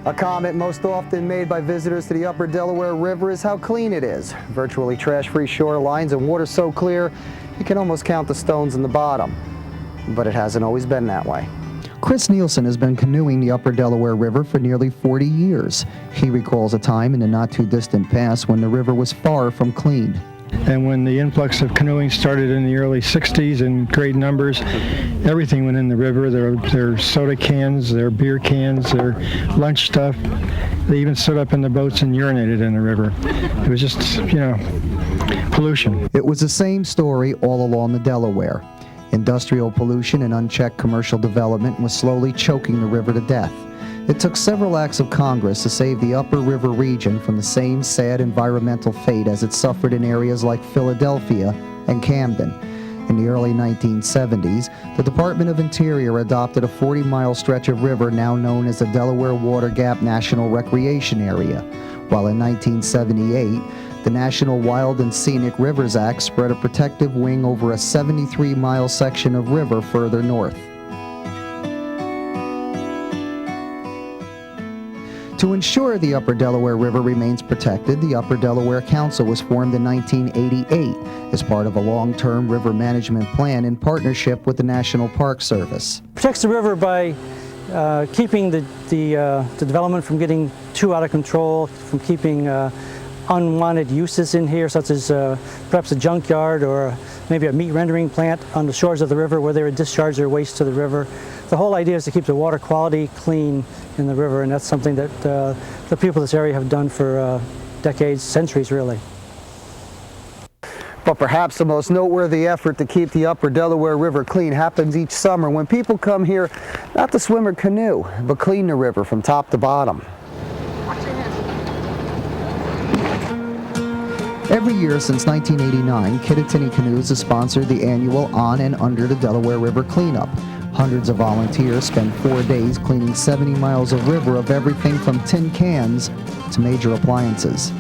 A comment most often made by visitors to the Upper Delaware River is how clean it is. Virtually trash-free shorelines and water so clear you can almost count the stones in the bottom. But it hasn't always been that way. Chris Nielsen has been canoeing the Upper Delaware River for nearly 40 years. He recalls a time in the not-too-distant past when the river was far from clean. And when the influx of canoeing started in the early 60s in great numbers, everything went in the river. Their soda cans, their beer cans, their lunch stuff. They even stood up in the boats and urinated in the river. It was just, pollution. It was the same story all along the Delaware. Industrial pollution and unchecked commercial development was slowly choking the river to death. It took several acts of Congress to save the Upper River region from the same sad environmental fate as it suffered in areas like Philadelphia and Camden. In the early 1970s, the Department of Interior adopted a 40-mile stretch of river now known as the Delaware Water Gap National Recreation Area, while in 1978, the National Wild and Scenic Rivers Act spread a protective wing over a 73-mile section of river further north. To ensure the Upper Delaware River remains protected, the Upper Delaware Council was formed in 1988 as part of a long-term river management plan in partnership with the National Park Service. Protects the river by keeping the development from getting too out of control, from keeping unwanted uses in here, such as perhaps a junkyard or maybe a meat rendering plant on the shores of the river where they would discharge their waste to the river. The whole idea is to keep the water quality clean in the river, and that's something that the people of this area have done for decades, centuries really. But perhaps the most noteworthy effort to keep the Upper Delaware River clean happens each summer when people come here not to swim or canoe, but clean the river from top to bottom. Every year since 1989, Kittatinny Canoes has sponsored the annual On and Under the Delaware River cleanup. Hundreds of volunteers spend 4 days cleaning 70 miles of river of everything from tin cans to major appliances.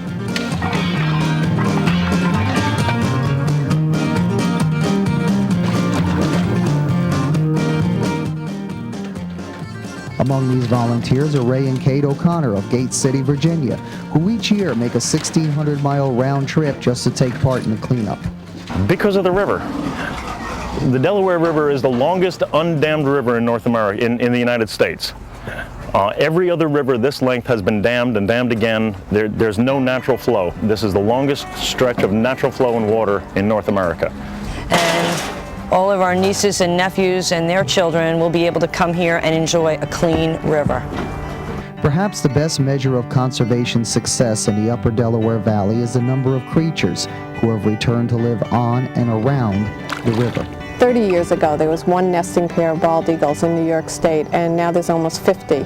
Among these volunteers are Ray and Kate O'Connor of Gate City, Virginia, who each year make a 1,600-mile round trip just to take part in the cleanup. Because of the river. The Delaware River is the longest undammed river in North America, in the United States. Every other river this length has been dammed and dammed again. There's no natural flow. This is the longest stretch of natural flow in water in North America. And all of our nieces and nephews and their children will be able to come here and enjoy a clean river. Perhaps the best measure of conservation success in the Upper Delaware Valley is the number of creatures who have returned to live on and around the river. 30 years ago, there was one nesting pair of bald eagles in New York State, and now there's almost 50.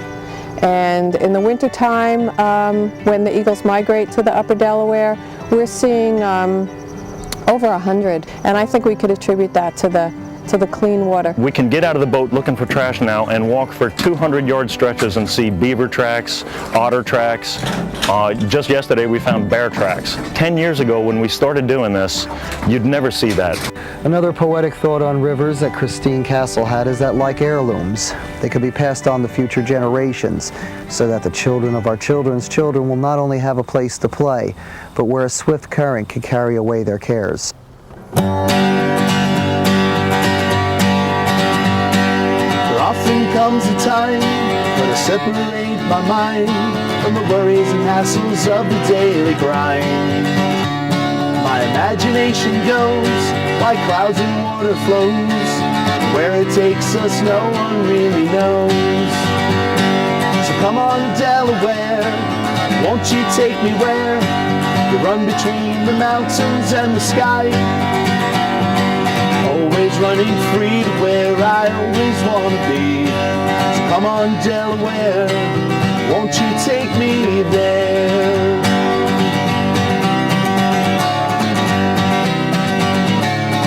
And in the wintertime, when the eagles migrate to the Upper Delaware, we're seeing over 100, and I think we could attribute that to the clean water. We can get out of the boat looking for trash now and walk for 200-yard stretches and see beaver tracks, otter tracks. Just yesterday we found bear tracks. 10 years ago when we started doing this, you'd never see that. Another poetic thought on rivers that Christine Castle had is that, like heirlooms, they could be passed on to future generations so that the children of our children's children will not only have a place to play, but where a swift current can carry away their cares. Often comes a time when I separate my mind from the worries and hassles of the daily grind. My imagination goes like clouds and water flows. Where it takes us no one really knows. So come on Delaware, won't you take me where you run between the mountains and the sky? Always running free to where I always want to be. So come on Delaware, won't you take me there?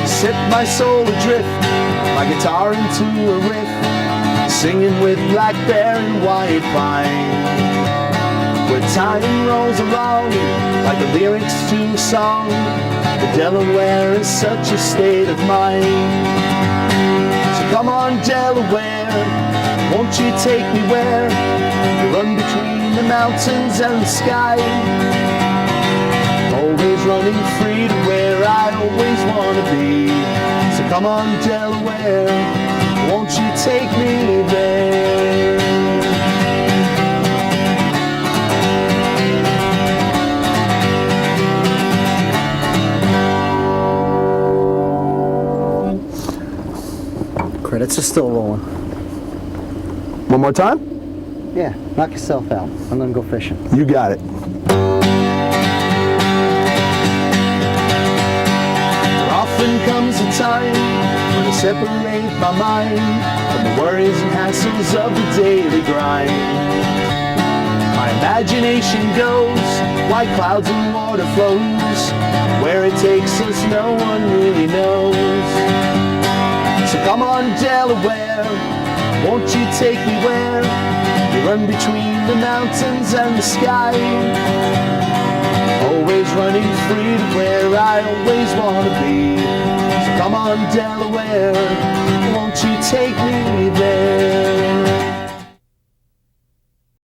Set my soul adrift, my guitar into a riff, singing with black bear and white pine. Where time rolls along like the lyrics to a song, the Delaware is such a state of mind. So come on Delaware, won't you take me where you run between the mountains and the sky. Always running free to where I always want to be. So come on, Delaware, won't you take me there? Credits are still rolling. One more time? Yeah, knock yourself out. I'm gonna go fishing. You got it. There often comes a time when I separate my mind from the worries and hassles of the daily grind. My imagination goes, white clouds and water flows, where it takes us no one really knows. So come on, Delaware, won't you take me where you run between the mountains and the sky? Always running free to where I always want to be. So come on, Delaware, won't you take me